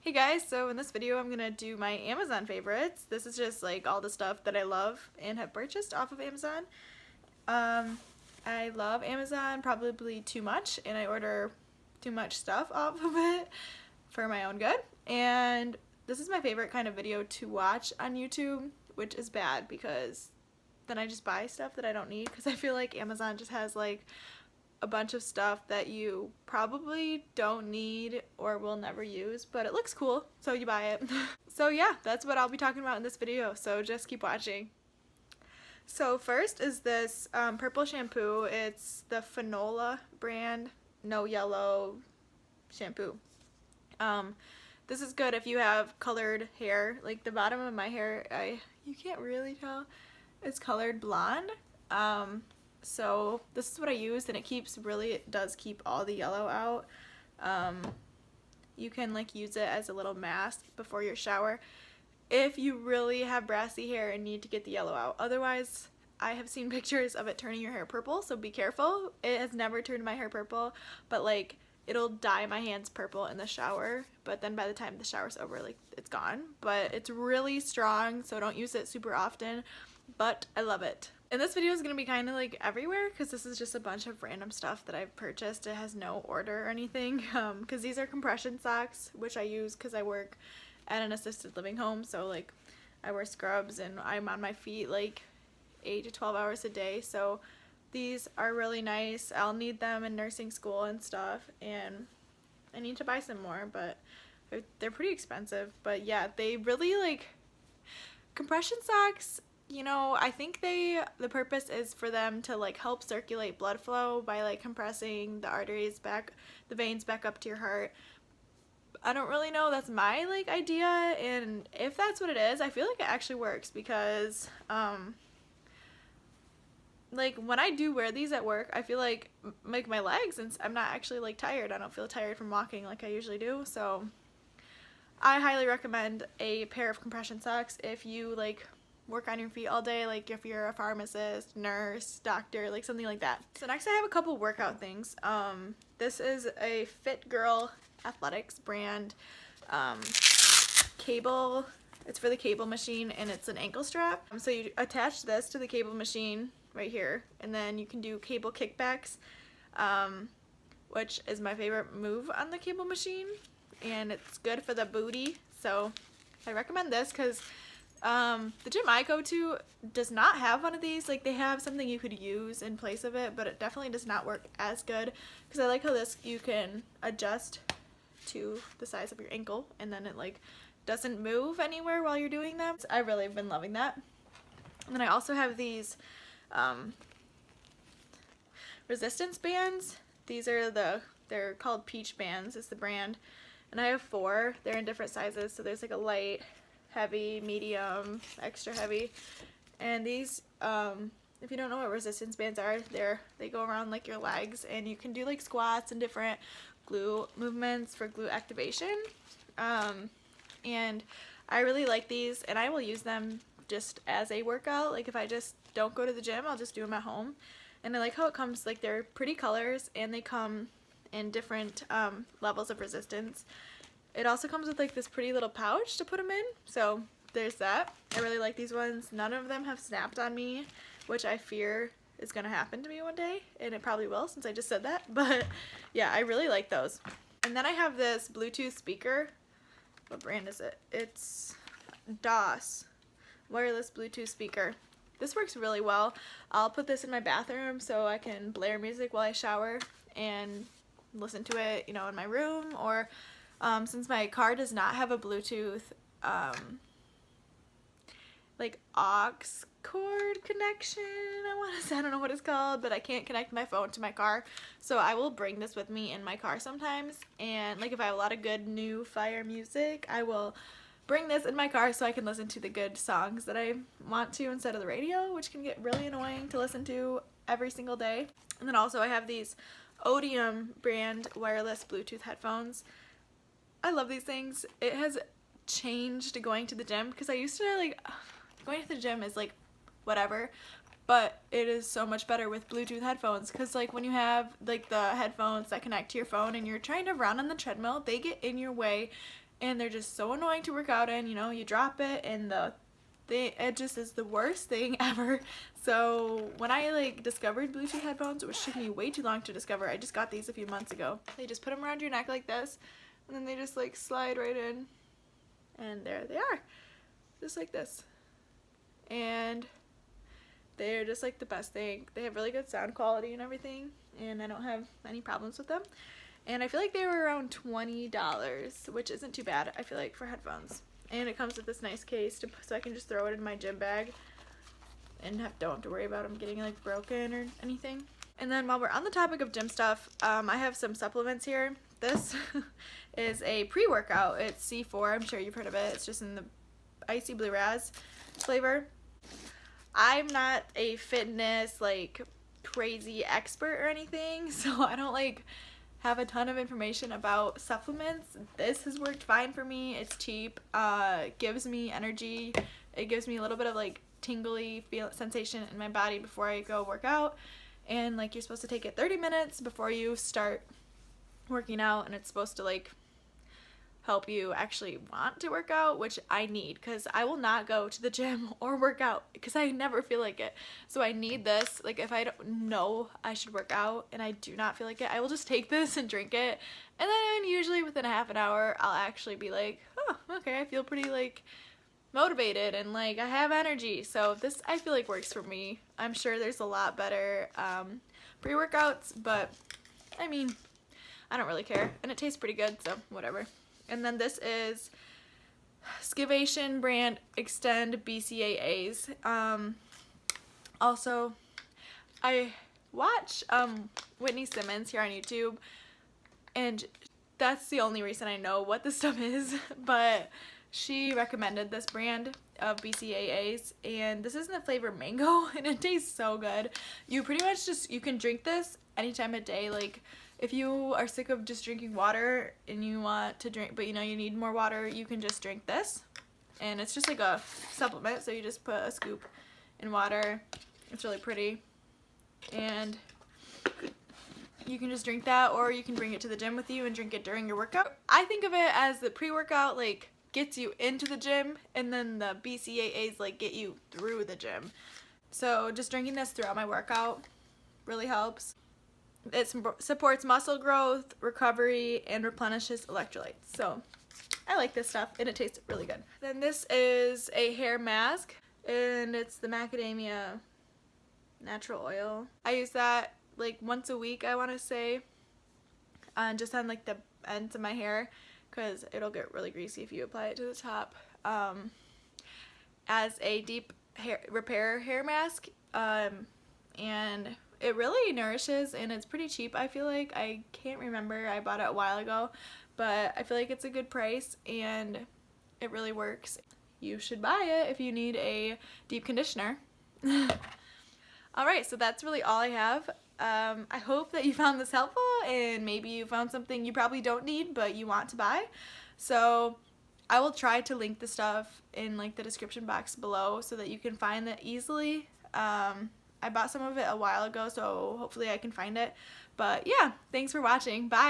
Hey guys, so in this video I'm gonna do my Amazon favorites. This is just like all the stuff that I love and have purchased off of Amazon. I love Amazon probably too much, and I order too much stuff off of it for my own good. And this is my favorite kind of video to watch on YouTube, which is bad because then I just buy stuff that I don't need, because I feel like Amazon just has like a bunch of stuff that you probably don't need or will never use, but it looks cool, so you buy it. So yeah, that's what I'll be talking about in this video, so just keep watching. So first is this purple shampoo. It's the Fanola brand, no yellow shampoo. This is good if you have colored hair. Like the bottom of my hair, you can't really tell, it's colored blonde. So this is what I use, and it does keep all the yellow out. You can like use it as a little mask before your shower if you really have brassy hair and need to get the yellow out. Otherwise, I have seen pictures of it turning your hair purple, so be careful. It has never turned my hair purple, but like it'll dye my hands purple in the shower, but then by the time the shower's over, like it's gone. But it's really strong, so don't use it super often, but I love it. And this video is going to be kind of like everywhere, because this is just a bunch of random stuff that I've purchased. It has no order or anything, because these are compression socks, which I use because I work at an assisted living home, so like I wear scrubs and I'm on my feet like 8 to 12 hours a day, so these are really nice. I'll need them in nursing school and stuff, and I need to buy some more, but they're pretty expensive. But yeah, they really like compression socks. You know, I think the purpose is for them to like help circulate blood flow by like compressing the arteries back, the veins back up to your heart. I don't really know, that's my like idea, and if that's what it is, I feel like it actually works, because like when I do wear these at work, I feel like my legs, and I'm not actually like tired. I don't feel tired from walking like I usually do. So I highly recommend a pair of compression socks if you like work on your feet all day, like if you're a pharmacist, nurse, doctor, like something like that. So next I have a couple workout things. This is a FITGIRL athletics brand cable. It's for the cable machine, and it's an ankle strap. So you attach this to the cable machine right here, and then you can do cable kickbacks, which is my favorite move on the cable machine, and it's good for the booty. So I recommend this because the gym I go to does not have one of these. Like they have something you could use in place of it, but it definitely does not work as good, because I like how this you can adjust to the size of your ankle, and then it like doesn't move anywhere while you're doing them. So I really have been loving that. And then I also have these resistance bands. These are they're called Peach Bands is the brand, and I have 4. They're in different sizes, so there's like a light, heavy, medium, extra heavy. And these if you don't know what resistance bands are, they go around like your legs, and you can do like squats and different glute movements for glute activation. And I really like these, and I will use them just as a workout. Like if I just don't go to the gym, I'll just do them at home. And I like how it comes, like they're pretty colors, and they come in different levels of resistance. It also comes with like this pretty little pouch to put them in, so there's that. I really like these ones. None of them have snapped on me, which I fear is gonna happen to me one day, and it probably will since I just said that. But yeah, I really like those. And then I have this Bluetooth speaker. What brand is it? It's DOS wireless Bluetooth speaker. This works really well. I'll put this in my bathroom so I can blare music while I shower and listen to it, you know, in my room, or since my car does not have a Bluetooth like aux cord connection, I don't know what it's called, but I can't connect my phone to my car, so I will bring this with me in my car sometimes. And like if I have a lot of good new fire music, I will bring this in my car so I can listen to the good songs that I want to instead of the radio, which can get really annoying to listen to every single day. And then also I have these Otium brand wireless Bluetooth headphones. I love these things. It has changed going to the gym, because I used to like going to the gym is like whatever, but it is so much better with Bluetooth headphones, because like when you have like the headphones that connect to your phone and you're trying to run on the treadmill, they get in your way and they're just so annoying to work out in. You know, you drop it and it just is the worst thing ever. So when I like discovered Bluetooth headphones, which took me way too long to discover, I just got these a few months ago. They just put them around your neck like this, and then they just like slide right in, and there they are, just like this. And they're just like the best thing. They have really good sound quality and everything, and I don't have any problems with them. And I feel like they were around $20, which isn't too bad, I feel like, for headphones. And it comes with this nice case so I can just throw it in my gym bag and don't have to worry about them getting like broken or anything. And then while we're on the topic of gym stuff, I have some supplements here. This is a pre-workout. It's C4. I'm sure you've heard of it. It's just in the Icy Blue Razz flavor. I'm not a fitness like crazy expert or anything, so I don't like have a ton of information about supplements. This has worked fine for me. It's cheap, gives me energy. It gives me a little bit of like tingly sensation in my body before I go work out. And like you're supposed to take it 30 minutes before you start working out, and it's supposed to like help you actually want to work out, which I need because I will not go to the gym or work out because I never feel like it. So I need this. Like if I don't know I should work out and I do not feel like it, I will just take this and drink it, and then usually within a half an hour I'll actually be like, oh, okay, I feel pretty like motivated and like I have energy. So this I feel like works for me. I'm sure there's a lot better pre-workouts, but I mean, I don't really care, and it tastes pretty good, so whatever. And then this is Scivation brand Xtend BCAAs. Also, I watch Whitney Simmons here on YouTube, and that's the only reason I know what this stuff is, but she recommended this brand of BCAAs, and this is in the flavor mango, and it tastes so good. You pretty much you can drink this any time of day. Like if you are sick of just drinking water and you want to drink, but you know you need more water, you can just drink this. And it's just like a supplement, so you just put a scoop in water. It's really pretty. And you can just drink that, or you can bring it to the gym with you and drink it during your workout. I think of it as the pre-workout like gets you into the gym, and then the BCAAs like get you through the gym. So just drinking this throughout my workout really helps. It supports muscle growth, recovery, and replenishes electrolytes. So I like this stuff, and it tastes really good. Then this is a hair mask, and it's the Macadamia natural oil. I use that like once a week, I want to say, just on like the ends of my hair, because it'll get really greasy if you apply it to the top, as a deep hair repair hair mask, and it really nourishes, and it's pretty cheap. I feel like, I can't remember, I bought it a while ago, but I feel like it's a good price and it really works. You should buy it if you need a deep conditioner. Alright, so that's really all I have. I hope that you found this helpful, and maybe you found something you probably don't need but you want to buy. So I will try to link the stuff in like the description box below so that you can find it easily. I bought some of it a while ago, so hopefully I can find it. But yeah, thanks for watching. Bye!